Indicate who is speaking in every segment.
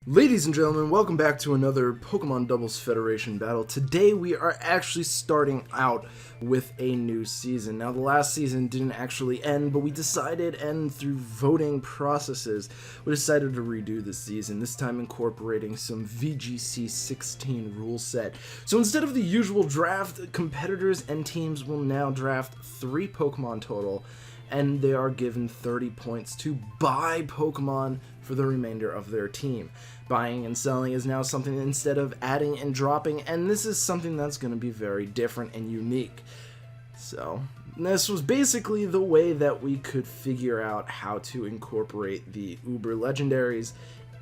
Speaker 1: Ladies and gentlemen, welcome back to another Pokemon Doubles Federation battle. Today we are actually starting out with a new season. Now the last season didn't actually end, but we decided, and through voting processes, we decided to redo the season, this time incorporating some VGC 16 rule set. So instead of the usual draft, competitors and teams will now draft 3 Pokemon total, and they are given 30 points to buy Pokemon for the remainder of their team. Buying and selling is now something instead of adding and dropping, and this is something that's going to be very different and unique. So, this was basically the way that we could figure out how to incorporate the Uber Legendaries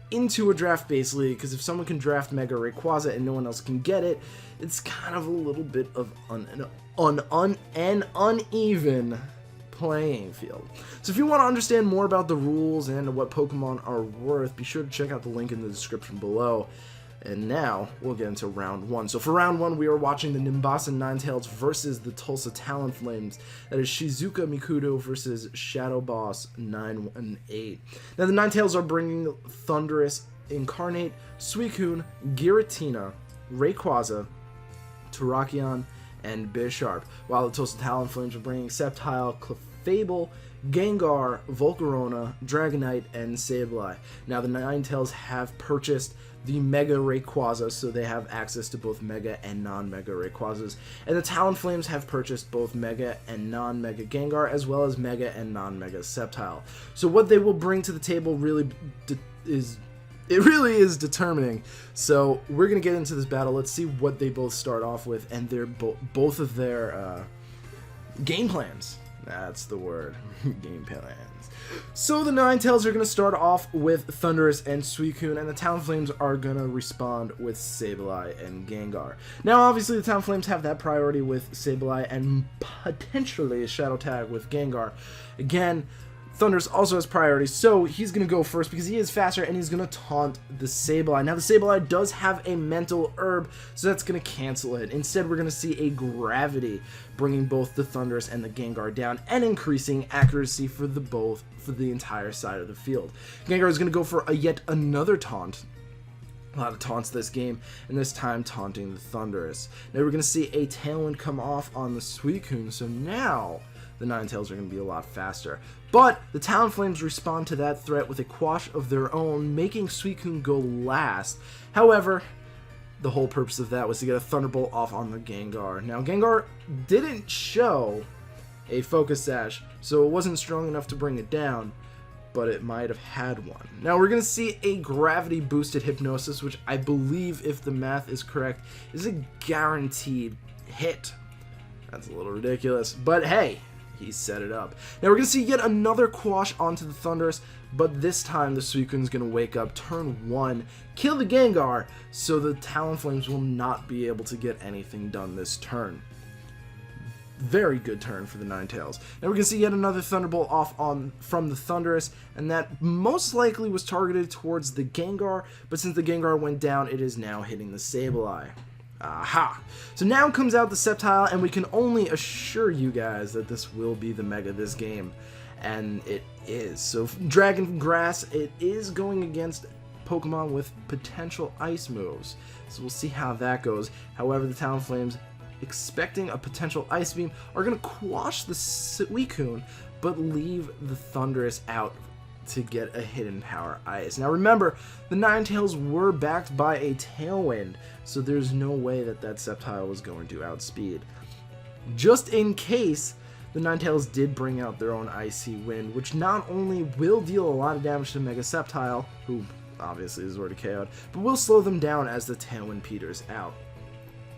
Speaker 1: into a draft, basically, because if someone can draft Mega Rayquaza and no one else can get it, it's kind of a little bit of an uneven playing field. So if you want to understand more about the rules and what Pokemon are worth, be sure to check out the link in the description below. And now we'll get into round 1. So for round 1, we are watching the Nimbasa Ninetales versus the Tulsa Talonflames. That is Shizuka Mikudo versus Shadow Boss 918. Now the Ninetales are bringing Thundurus, Incarnate, Suicune, Giratina, Rayquaza, Terrakion, and Bisharp, while the Tulsa Talonflames are bringing Sceptile, Clefable, Gengar, Volcarona, Dragonite, and Sableye. Now the Ninetales have purchased the Mega Rayquaza, so they have access to both Mega and non-Mega Rayquazas, and the Talonflames have purchased both Mega and non-Mega Gengar, as well as Mega and non-Mega Sceptile. So what they will bring to the table really is determining. So we're gonna get into this battle. Let's see what they both start off with, and their both of their game plans. That's the word. Game plans. So the Ninetales are gonna start off with Thundurus and Suicune, and the Talonflames are gonna respond with Sableye and Gengar. Now, obviously, the Talonflames have that priority with Sableye and potentially a Shadow Tag with Gengar. Again, Thundurus also has priority, so he's going to go first because he is faster, and he's going to taunt the Sableye. Now, the Sableye does have a mental herb, so that's going to cancel it. Instead, we're going to see a Gravity, bringing both the Thundurus and the Gengar down, and increasing accuracy for the entire side of the field. Gengar is going to go for yet another taunt. A lot of taunts this game, and this time taunting the Thundurus. Now, we're going to see a Tailwind come off on the Suicune, so now the Ninetales are going to be a lot faster. But the Talonflames respond to that threat with a Quash of their own, making Suicune go last. However, the whole purpose of that was to get a Thunderbolt off on the Gengar. Now, Gengar didn't show a Focus Sash, so it wasn't strong enough to bring it down, but it might have had one. Now, we're going to see a Gravity-boosted Hypnosis, which I believe, if the math is correct, is a guaranteed hit. That's a little ridiculous, but hey, he set it up. Now we're going to see yet another Quash onto the Thundurus, but this time the Suicune's going to wake up, turn 1, kill the Gengar, so the Talonflames will not be able to get anything done this turn. Very good turn for the Ninetales. Now we're going to see yet another Thunderbolt off from the Thundurus, and that most likely was targeted towards the Gengar, but since the Gengar went down, it is now hitting the Sableye. Aha! So now comes out the Sceptile, and we can only assure you guys that this will be the Mega this game. And it is. So Dragon Grass, it is going against Pokemon with potential ice moves. So we'll see how that goes. However, the Talonflames, expecting a potential Ice Beam, are going to quash the Suicune, but leave the Thundurus out to get a Hidden Power Ice. Now remember, the Ninetales were backed by a Tailwind, so there's no way that Sceptile was going to outspeed. Just in case, the Ninetales did bring out their own Icy Wind, which not only will deal a lot of damage to Mega Sceptile, who obviously is already KO'd, but will slow them down as the Tailwind peters out.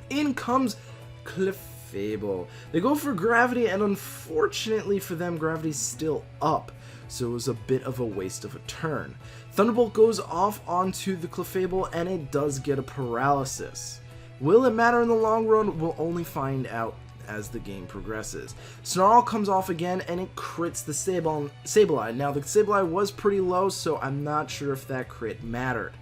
Speaker 1: In comes Clefable. They go for Gravity, and unfortunately for them, Gravity's still up, so it was a bit of a waste of a turn. Thunderbolt goes off onto the Clefable, and it does get a Paralysis. Will it matter in the long run? We'll only find out as the game progresses. Snarl comes off again, and it crits the Sableye. Now, the Sableye was pretty low, so I'm not sure if that crit mattered.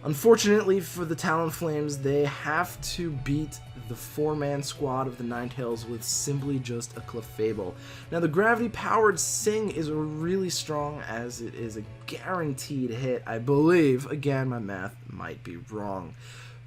Speaker 1: Unfortunately for the Talonflames, they have to beat the 4-man squad of the Ninetales with simply just a Clefable. Now the gravity-powered Sing is really strong, as it is a guaranteed hit, I believe. Again, my math might be wrong.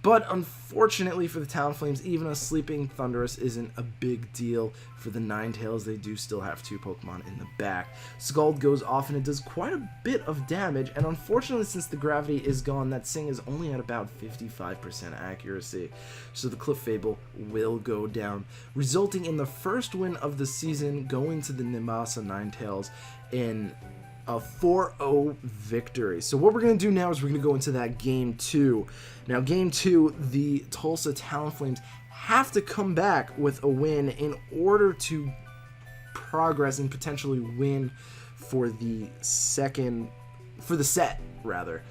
Speaker 1: But unfortunately for the Talonflames, even a sleeping Thundurus isn't a big deal for the Ninetales. They do still have 2 Pokemon in the back. Scald goes off and it does quite a bit of damage, and unfortunately since the gravity is gone, that Sing is only at about 55% accuracy. So the Clefable will go down, resulting in the first win of the season going to the Nimbasa Ninetales in a 4-0 victory. So what we're going to do now is we're going to go into that Game 2. Now, Game 2, the Tulsa Talonflames have to come back with a win in order to progress and potentially win for the set, rather.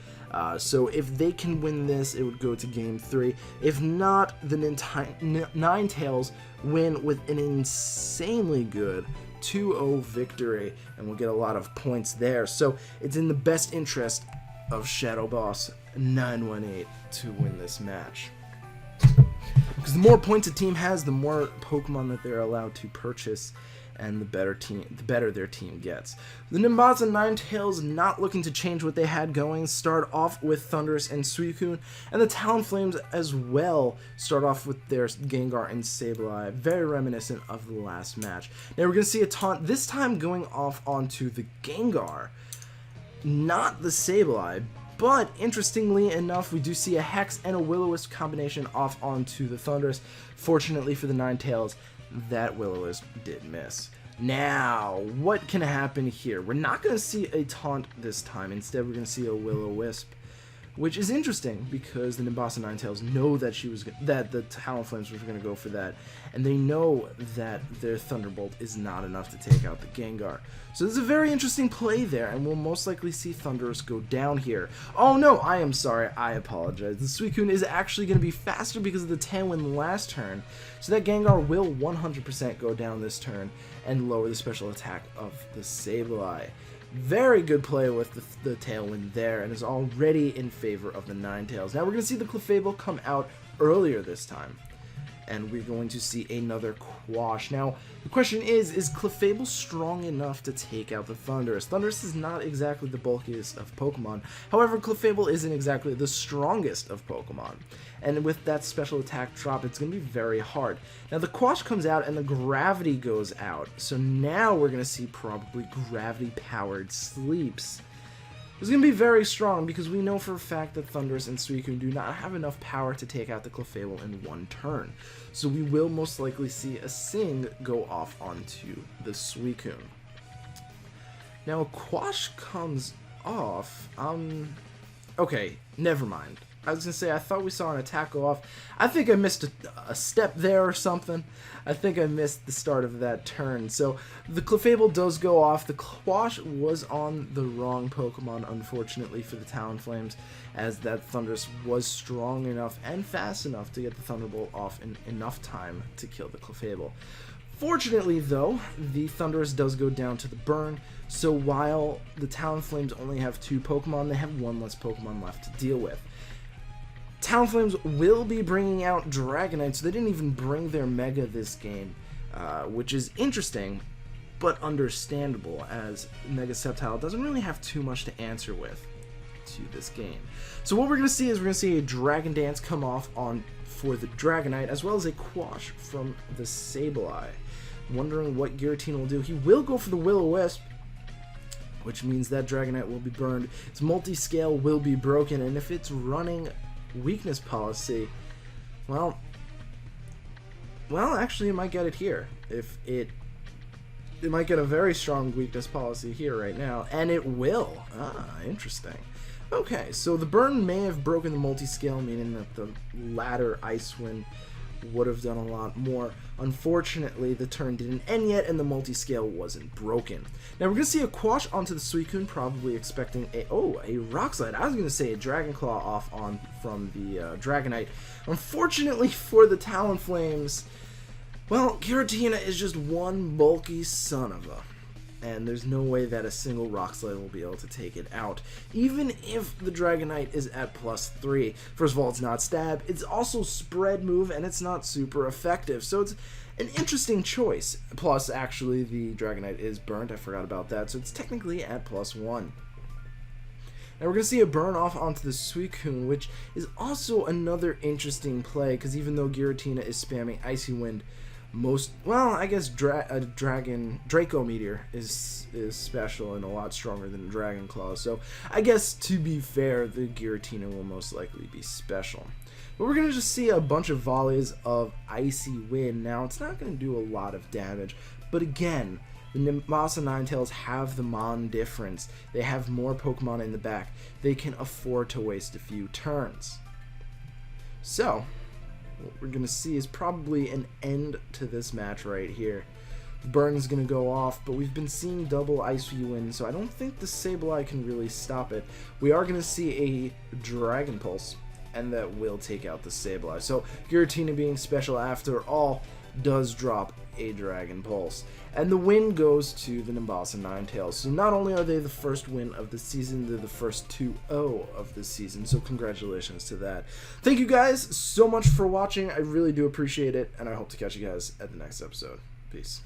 Speaker 1: So if they can win this, it would go to Game 3. If not, the Ninetales win with an insanely good 2-0 victory, and we'll get a lot of points there. So it's in the best interest of Shadow Boss 918 to win this match. Because the more points a team has, the more Pokemon that they're allowed to purchase, and the better their team gets. The Nimbasa Ninetales, not looking to change what they had going, start off with Thundurus and Suicune, and the Talonflames as well start off with their Gengar and Sableye, very reminiscent of the last match. Now we're going to see a taunt, this time going off onto the Gengar, not the Sableye. But interestingly enough, we do see a Hex and a Will-O-Wisp combination off onto the Thundurus. Fortunately for the Ninetales, that Will-O-Wisp did miss. Now, what can happen here? We're not going to see a taunt this time. Instead, we're going to see a Will-O-Wisp, which is interesting because the Nimbasa Ninetales know that the Talonflames were going to go for that, and they know that their Thunderbolt is not enough to take out the Gengar. So this is a very interesting play there, and we'll most likely see Thundurus go down here. Oh no, I am sorry, I apologize. The Suicune is actually going to be faster because of the Tailwind last turn, so that Gengar will 100% go down this turn and lower the special attack of the Sableye. Very good play with the Tailwind there, and is already in favor of the Ninetales. Now we're going to see the Clefable come out earlier this time, and we're going to see another Quash. Now, the question is Clefable strong enough to take out the Thundurus? Thundurus is not exactly the bulkiest of Pokemon. However, Clefable isn't exactly the strongest of Pokemon. And with that special attack drop, it's going to be very hard. Now, the Quash comes out and the gravity goes out. So now we're going to see probably gravity-powered sleeps. It's going to be very strong because we know for a fact that Thundurus and Suicune do not have enough power to take out the Clefable in one turn. So we will most likely see a Sing go off onto the Suicune. Now, a Quash comes off. Okay, never mind. I was going to say, I thought we saw an attack go off. I think I missed a step there or something. I think I missed the start of that turn. So the Clefable does go off. The Quash was on the wrong Pokemon, unfortunately, for the Talonflames, as that Thundurus was strong enough and fast enough to get the Thunderbolt off in enough time to kill the Clefable. Fortunately, though, the Thundurus does go down to the burn, so while the Talonflames only have 2 Pokemon, they have 1 less Pokemon left to deal with. Talonflames will be bringing out Dragonite, so they didn't even bring their Mega this game, which is interesting, but understandable, as Mega Sceptile doesn't really have too much to answer with to this game. So what we're going to see is we're going to see a Dragon Dance come off for the Dragonite, as well as a Quash from the Sableye. Wondering what Giratina will do. He will go for the Will-O-Wisp, which means that Dragonite will be burned. Its multi-scale will be broken, and if it's running weakness policy, well, actually it might get it here. If it might get a very strong weakness policy here right now, and it will. Interesting. Okay, so the burn may have broken the multi-scale, meaning that the latter Ice Wind would have done a lot more. Unfortunately, the turn didn't end yet, and the multi-scale wasn't broken. Now we're going to see a Quash onto the Suicune, probably expecting a Rock Slide. I was going to say a Dragon Claw off from the Dragonite. Unfortunately for the Talonflames, well, Giratina is just one bulky son of a. and there's no way that a single Rock Slide will be able to take it out, even if the Dragonite is at +3. First of all, it's not stab, it's also spread move, and it's not super effective, so it's an interesting choice. Plus, actually, the Dragonite is burnt, I forgot about that, so it's technically at +1. Now we're going to see a burn off onto the Suicune, which is also another interesting play, because even though Giratina is spamming Icy Wind, I guess Draco Meteor is special and a lot stronger than Dragon Claw, so I guess to be fair, the Giratina will most likely be special. But we're going to just see a bunch of volleys of Icy Wind. Now, it's not going to do a lot of damage, but again, the Nimbasa Ninetales have the Mon difference. They have more Pokemon in the back. They can afford to waste a few turns. So, what we're going to see is probably an end to this match right here. The burn is going to go off, but we've been seeing double Icy Wind, so I don't think the Sableye can really stop it. We are going to see a Dragon Pulse, and that will take out the Sableye. So, Giratina being special after all does drop a Dragon Pulse. And the win goes to the Nimbasa Ninetales. So not only are they the first win of the season, they're the first 2-0 of the season. So congratulations to that. Thank you guys so much for watching. I really do appreciate it, and I hope to catch you guys at the next episode. Peace.